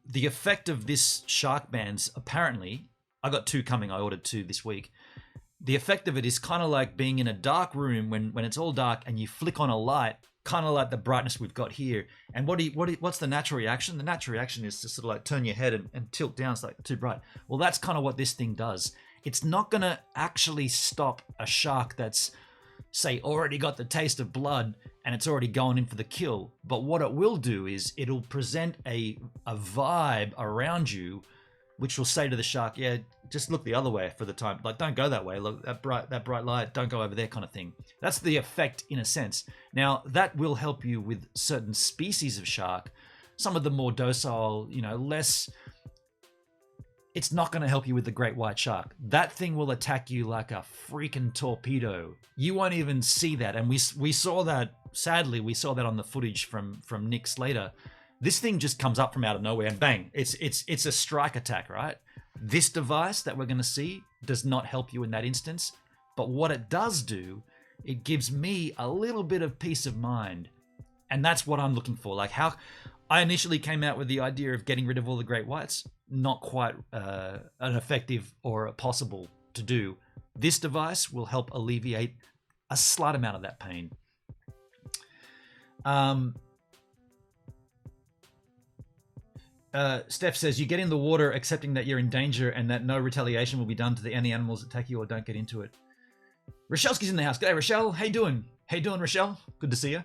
The effect of this Shark Bands, apparently, I got 2 coming, I ordered 2 this week. The effect of it is kind of like being in a dark room when it's all dark and you flick on a light, kind of like the brightness we've got here. And what's the natural reaction? The natural reaction is to sort of like turn your head and tilt down. It's like too bright. Well, that's kind of what this thing does. It's not going to actually stop a shark that's, say, already got the taste of blood and it's already going in for the kill. But what it will do is it'll present a vibe around you, which will say to the shark, yeah, just look the other way for the time. Like, don't go that way. Look, that bright light, don't go over there, kind of thing. That's the effect in a sense. Now, that will help you with certain species of shark. Some of the more docile, less... It's not going to help you with the great white shark. That thing will attack you like a freaking torpedo. You won't even see that. And we saw that, sadly, we saw that on the footage from Nick Slater. This thing just comes up from out of nowhere and bang, it's a strike attack, right? This device that we're going to see does not help you in that instance. But what it does do, it gives me a little bit of peace of mind. And that's what I'm looking for. Like, how I initially came out with the idea of getting rid of all the great whites, not quite an effective or a possible to do. This device will help alleviate a slight amount of that pain. Steph says, you get in the water accepting that you're in danger and that no retaliation will be done to any animals that attack you, or don't get into it. Rochelle's in the house. G'day, Rochelle. How you doing? Rochelle? Good to see you.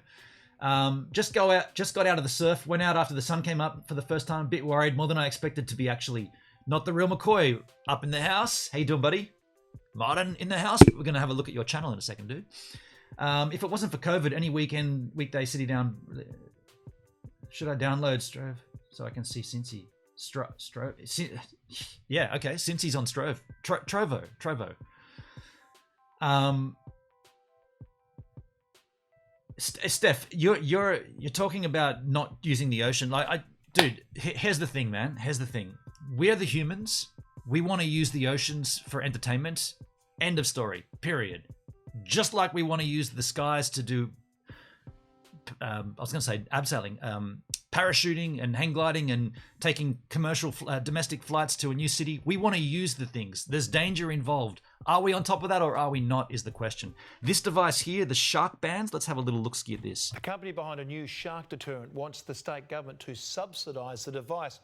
Just got out of the surf, went out after the sun came up for the first time, a bit worried, more than I expected to be actually. Not the real McCoy up in the house. How you doing, buddy? Martin in the house. We're going to have a look at your channel in a second, dude. If it wasn't for COVID, any weekday city down, should I download Strove so I can see Cincy? Strove? Yeah, okay. Cincy's on Strove. Trovo. Steph, you're talking about not using the ocean. Dude, here's the thing, man. Here's the thing. We're the humans. We want to use the oceans for entertainment. End of story. Period. Just like we want to use the skies to do, I was going to say abseiling, parachuting and hang gliding and taking commercial domestic flights to a new city. We want to use the things. There's danger involved. Are we on top of that or are we not is the question. This device here, the Shark Bands, let's have a little look-see at this. A company behind a new shark deterrent wants the state government to subsidise the device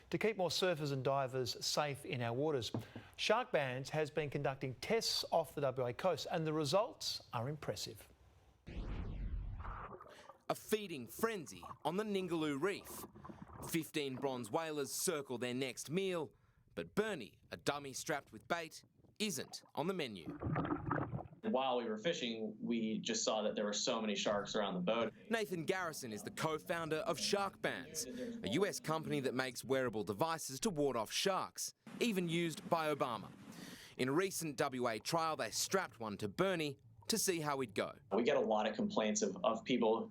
to keep more surfers and divers safe in our waters. Shark Bands has been conducting tests off the WA coast and the results are impressive. A feeding frenzy on the Ningaloo Reef. 15 bronze whalers circle their next meal, but Bernie, a dummy strapped with bait, isn't on the menu. While we were fishing, we just saw that there were so many sharks around the boat. Nathan Garrison is the co-founder of Shark Bands, a US company that makes wearable devices to ward off sharks, even used by Obama. In a recent WA trial, they strapped one to Bernie to see how he'd go. We get a lot of complaints of people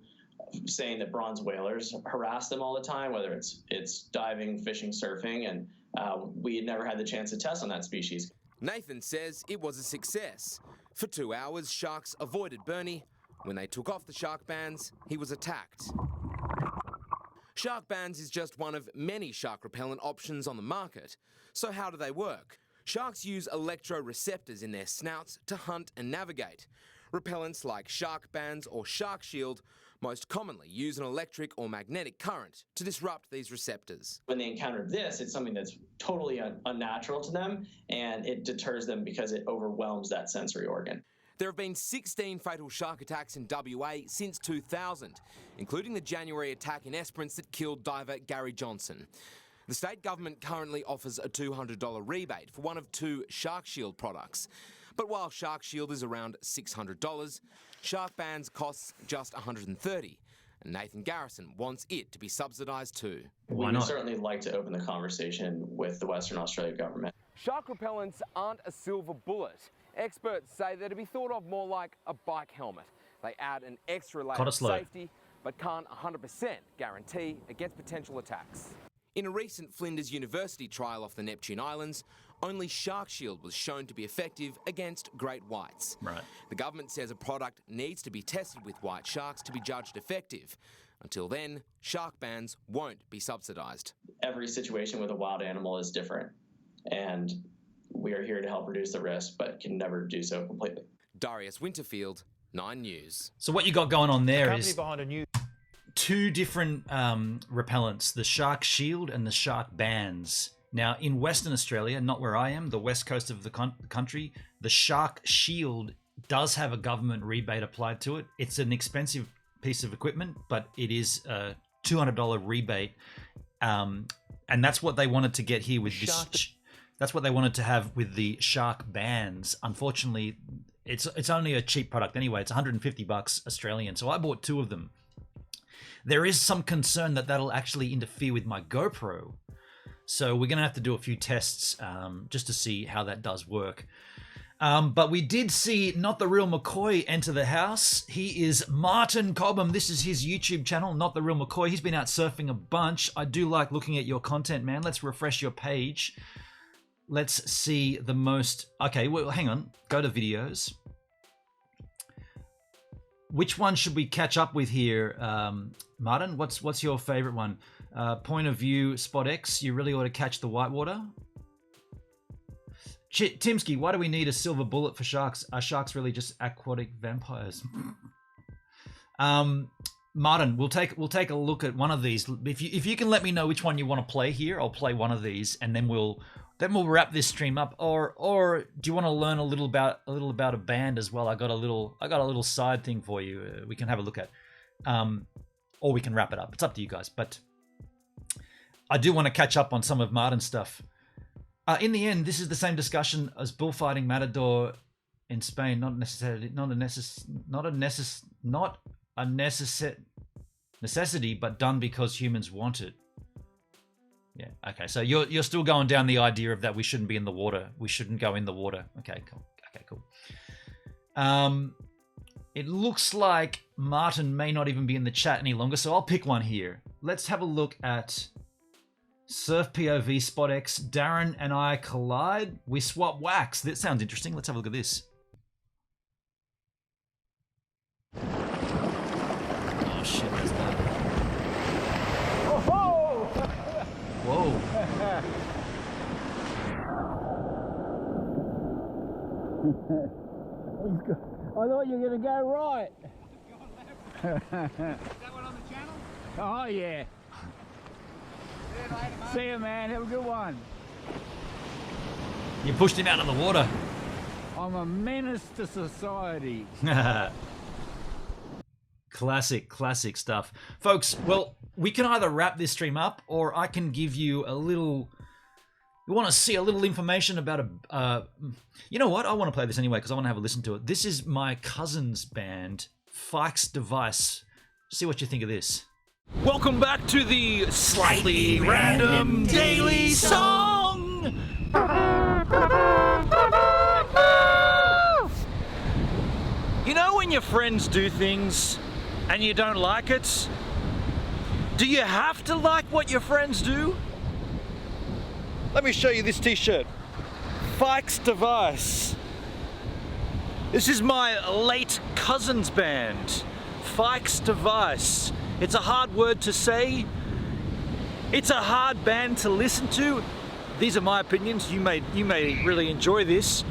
saying that bronze whalers harass them all the time, whether it's diving, fishing, surfing, and we had never had the chance to test on that species. Nathan says it was a success. For 2 hours, sharks avoided Bernie. When they took off the shark bans, he was attacked. Shark bans is just one of many shark repellent options on the market. So how do they work? Sharks use electroreceptors in their snouts to hunt and navigate. Repellents like shark bans or shark shield most commonly use an electric or magnetic current to disrupt these receptors. When they encounter this, it's something that's totally unnatural to them, and it deters them because it overwhelms that sensory organ. There have been 16 fatal shark attacks in WA since 2000, including the January attack in Esperance that killed diver Gary Johnson. The state government currently offers a $200 rebate for one of 2 Shark Shield products. But while Shark Shield is around $600, Shark Bans costs just $130, and Nathan Garrison wants it to be subsidised too. We would certainly like to open the conversation with the Western Australia government. Shark repellents aren't a silver bullet. Experts say they're to be thought of more like a bike helmet. They add an extra layer of safety, but can't 100% guarantee against potential attacks. In a recent Flinders University trial off the Neptune Islands, only Shark Shield was shown to be effective against great whites. Right. The government says a product needs to be tested with white sharks to be judged effective. Until then, shark bans won't be subsidised. Every situation with a wild animal is different, and we are here to help reduce the risk, but can never do so completely. Darius Winterfield, 9 News. So what you got going on there is behind a new 2 different repellents, the Shark Shield and the Shark Bans. Now, in Western Australia, not where I am, the west coast of the country, the Shark Shield does have a government rebate applied to it. It's an expensive piece of equipment, but it is a $200 rebate. And that's what they wanted to get here with this. That's what they wanted to have with the Shark Bans. Unfortunately, it's only a cheap product anyway. It's $150 Australian. So I bought 2 of them. There is some concern that that'll actually interfere with my GoPro. So we're going to have to do a few tests just to see how that does work. But we did see Not The Real McCoy enter the house. He is Martin Cobham. This is his YouTube channel, Not The Real McCoy. He's been out surfing a bunch. I do like looking at your content, man. Let's refresh your page. Let's see the most... Okay, well, hang on. Go to videos. Which one should we catch up with here, Martin? What's your favorite one? Point of view, Spot X. You really ought to catch the whitewater. Timsky, why do we need a silver bullet for sharks? Are sharks really just aquatic vampires? Martin, we'll take a look at one of these. If you can let me know which one you want to play here, I'll play one of these, and then we'll wrap this stream up. Or do you want to learn a little about a band as well? I got a little side thing for you. We can have a look at, or we can wrap it up. It's up to you guys. But I do want to catch up on some of Martin's stuff. In the end, this is the same discussion as bullfighting matador in Spain. Not a necessity, but done because humans want it. Yeah. Okay. So you're still going down the idea of that we shouldn't be in the water. We shouldn't go in the water. Okay. Cool. Okay. Cool. It looks like Martin may not even be in the chat any longer, so I'll pick one here. Let's have a look at Surf POV Spot X. Darren and I collide. We swap wax. That sounds interesting. Let's have a look at this. Oh shit, that's bad. Oh! Whoa. I thought you were going to go right. Is that one on the channel? Oh, yeah. See you later, mate. See you, man. Have a good one. You pushed him out of the water. I'm a menace to society. Classic stuff. Folks, well, we can either wrap this stream up or I can give you a little... You want to see a little information about a... you know what? I want to play this anyway because I want to have a listen to it. This is my cousin's band, Fike's Device. See what you think of this. Welcome back to the Slightly Random Daily Song! You know when your friends do things and you don't like it? Do you have to like what your friends do? Let me show you this t-shirt. Fike's Device. This is my late cousin's band, Fike's Device. It's a hard word to say. It's a hard band to listen to. These are my opinions. You may really enjoy this.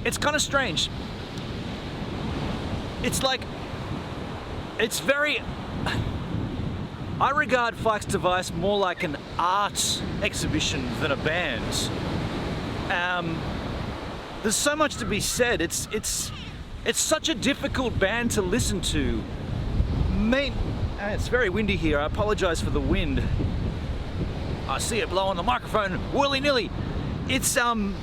It's kind of strange. It's like, it's very, I regard Fike's Device more like an art exhibition than a band. There's so much to be said. It's such a difficult band to listen to. It's very windy here. I apologize for the wind. I see it blowing the microphone willy-nilly. It's I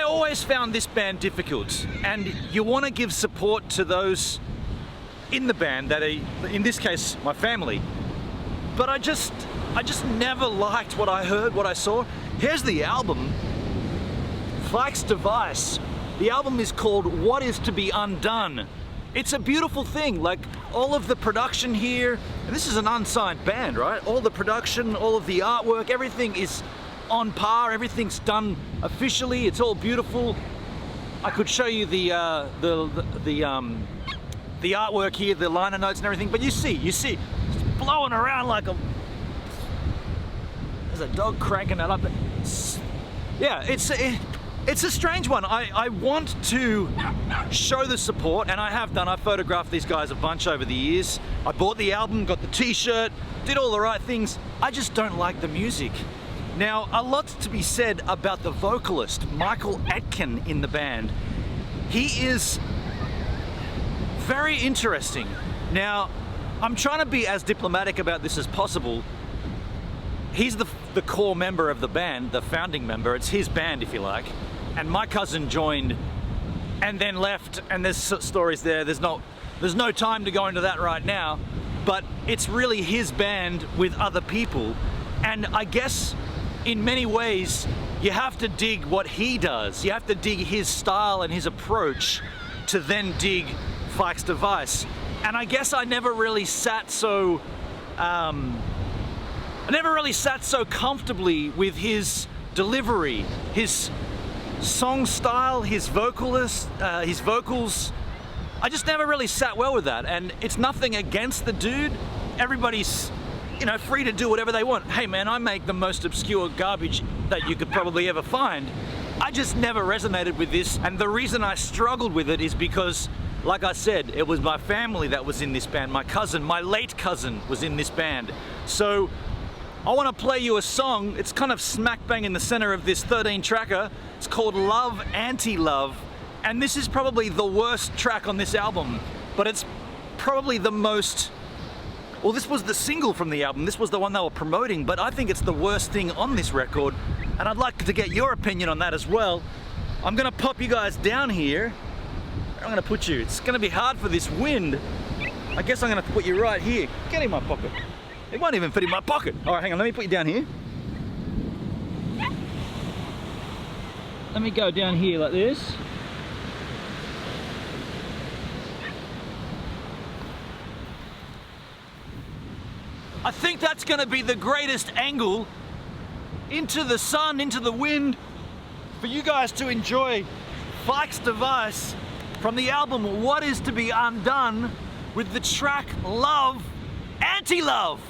always found this band difficult, and you want to give support to those in the band that are, in this case, my family. But I just never liked what I heard, what I saw. Here's the album, Fike's Device. The album is called What Is to Be Undone. It's a beautiful thing, like all of the production here, and this is an unsigned band, right? All the production, all of the artwork, everything is on par, everything's done officially, it's all beautiful. I could show you the artwork here, the liner notes and everything, but you see, it's blowing around like a, there's a dog cranking that up. Yeah, it's a strange one. I want to show the support, and I have done. I've photographed these guys a bunch over the years. I bought the album, got the t-shirt, did all the right things. I just don't like the music. Now, a lot to be said about the vocalist, Michael Atkin, in the band. He is very interesting. Now, I'm trying to be as diplomatic about this as possible. He's the core member of the band, the founding member. It's his band, if you like. And my cousin joined and then left, and there's stories there. There's no time to go into that right now, but it's really his band with other people. And I guess in many ways, you have to dig what he does. You have to dig his style and his approach to then dig Fike's Device. And I guess I never really sat so comfortably with his delivery, his song style, his vocals. I just never really sat well with that, and it's nothing against the dude. Everybody's, free to do whatever they want. Hey man, I make the most obscure garbage that you could probably ever find. I just never resonated with this, and the reason I struggled with it is because, like I said, it was my family that was in this band. My cousin, my late cousin, was in this band. So I want to play you a song. It's kind of smack bang in the center of this 13-tracker. It's called Love, Anti-Love. And this is probably the worst track on this album, but it's probably the most, well, this was the single from the album. This was the one they were promoting, but I think it's the worst thing on this record. And I'd like to get your opinion on that as well. I'm gonna pop you guys down here. I'm gonna put you, it's gonna be hard for this wind. I guess I'm gonna put you right here. Get in my pocket. It won't even fit in my pocket. All right, hang on, let me put you down here. Let me go down here like this. I think that's gonna be the greatest angle into the sun, into the wind, for you guys to enjoy Fike's Device from the album What Is to Be Undone with the track Love, Anti-Love.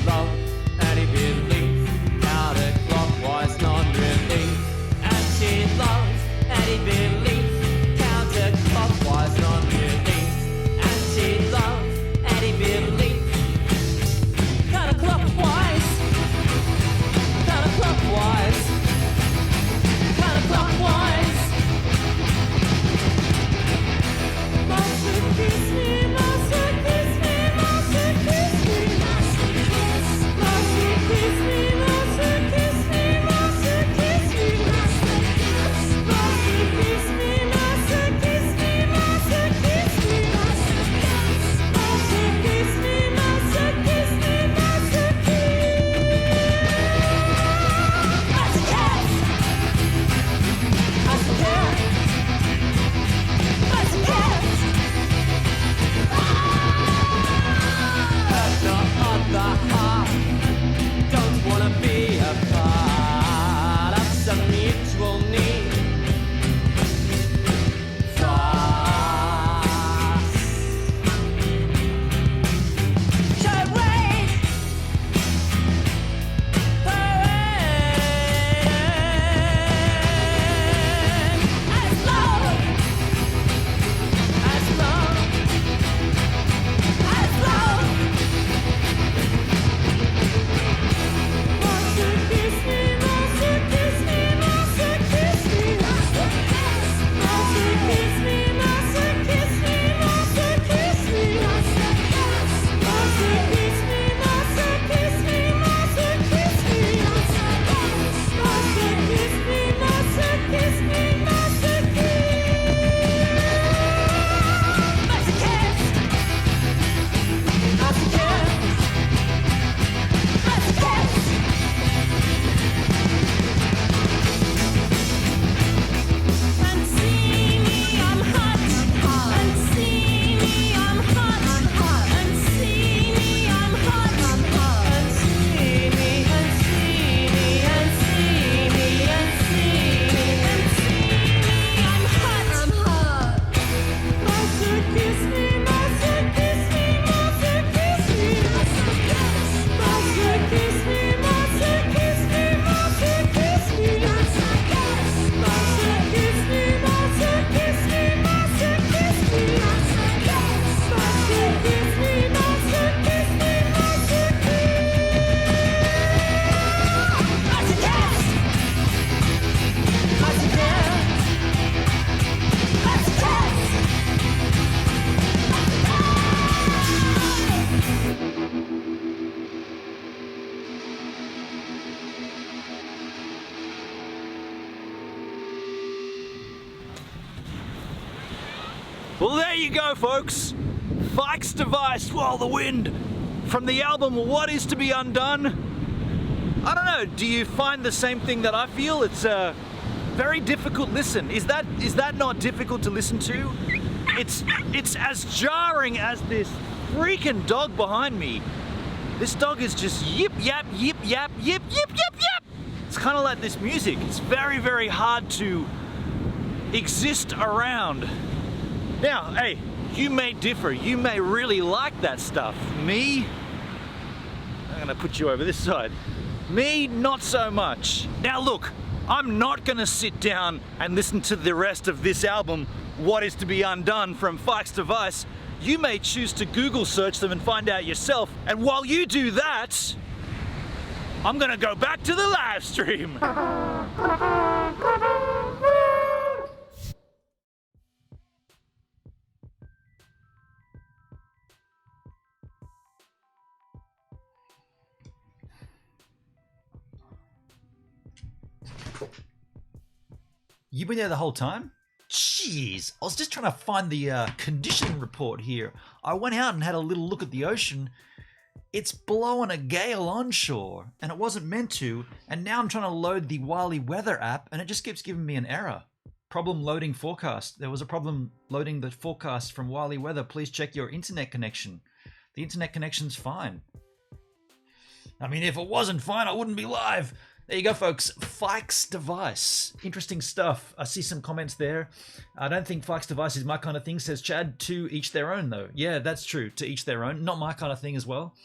Love, anti-belief, counterclockwise, non-relief, anti Well, there you go, folks. Fike's device, Swallow the Wind, from the album What Is to Be Undone. I don't know, do you find the same thing that I feel? It's a very difficult listen. Is that not difficult to listen to? It's as jarring as this freaking dog behind me. This dog is just yip yap yip yap yip yip yip yip. It's kind of like this music. It's very, very hard to exist around. Now, hey, you may differ. You may really like that stuff. Me, I'm gonna put you over this side. Me, not so much. Now look, I'm not gonna sit down and listen to the rest of this album, What Is to Be Undone, from Fike's device. You may choose to Google search them and find out yourself. And while you do that, I'm gonna go back to the live stream. You been there the whole time? Jeez, I was just trying to find the condition report here. I went out and had a little look at the ocean. It's blowing a gale onshore, and it wasn't meant to, and now I'm trying to load the Wily Weather app, and it just keeps giving me an error. Problem loading forecast. There was a problem loading the forecast from Wily Weather. Please check your internet connection. The internet connection's fine. I mean, if it wasn't fine, I wouldn't be live. There you go, folks. Fike's device. Interesting stuff. I see some comments there. I don't think Fike's device is my kind of thing, says Chad. To each their own, though. Yeah, that's true. To each their own. Not my kind of thing as well.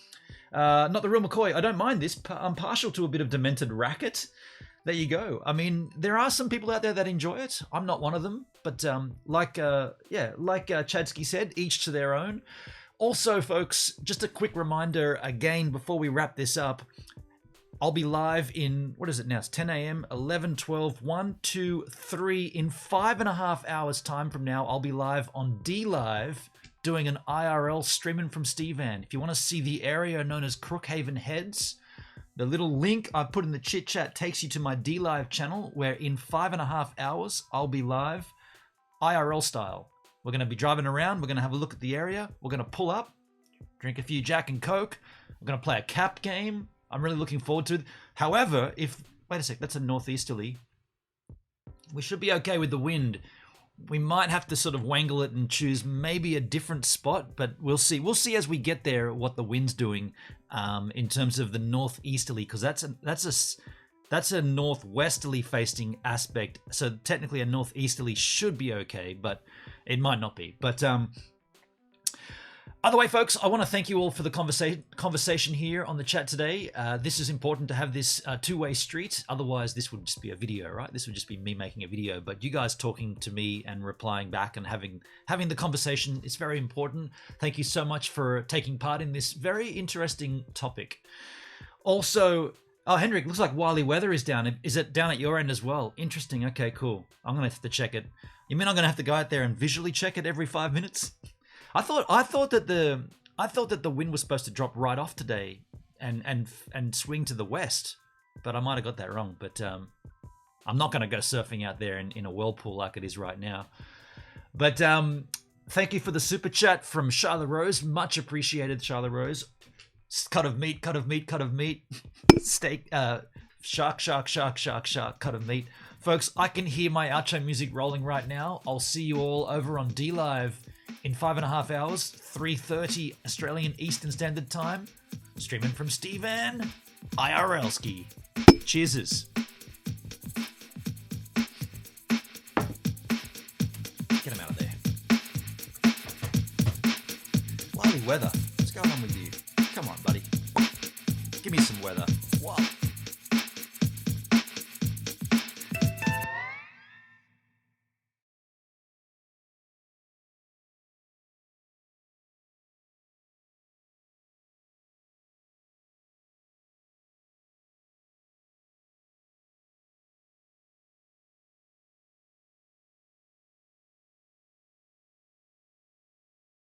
Not the real McCoy. I don't mind this. I'm partial to a bit of demented racket. There you go. I mean, there are some people out there that enjoy it. I'm not one of them. But like Chadsky said, each to their own. Also, folks, just a quick reminder again before we wrap this up. I'll be live in, what is it now? It's 10 a.m., 11, 12, 1, 2, 3. In 5.5 hours time from now, I'll be live on D-Live doing an IRL streaming from Stevan. If you want to see the area known as Crookhaven Heads, the little link I put in the chit chat takes you to my D-Live channel where in 5.5 hours, I'll be live IRL style. We're going to be driving around. We're going to have a look at the area. We're going to pull up, drink a few Jack and Coke. We're going to play a cap game. I'm really looking forward to it. However, wait a sec, that's a northeasterly. We should be okay with the wind. We might have to sort of wangle it and choose maybe a different spot, but we'll see. We'll see as we get there what the wind's doing in terms of the northeasterly, because that's a northwesterly facing aspect. So technically a northeasterly should be okay, but it might not be. But either way, folks, I want to thank you all for the conversation here on the chat today. This is important to have this two-way street. Otherwise, this would just be a video, right? This would just be me making a video. But you guys talking to me and replying back and having the conversation is very important. Thank you so much for taking part in this very interesting topic. Also, oh, Hendrik, looks like Wily Weather is down. Is it down at your end as well? Interesting. Okay, cool. I'm going to have to check it. You mean I'm going to have to go out there and visually check it every 5 minutes? I thought that the wind was supposed to drop right off today and swing to the west, but I might have got that wrong. But I'm not going to go surfing out there in a whirlpool like it is right now. But thank you for the super chat from Charlotte Rose, much appreciated, Charlotte Rose. Cut of meat, cut of meat, cut of meat, steak, shark, cut of meat, folks. I can hear my outro music rolling right now. I'll see you all over on D-Live in 5.5 hours, 3:30 Australian Eastern Standard Time, streaming from Stevan, IRL ski. Cheers. Get him out of there. Wily Weather, what's going on with you? Come on, buddy. Give me some weather. Wow.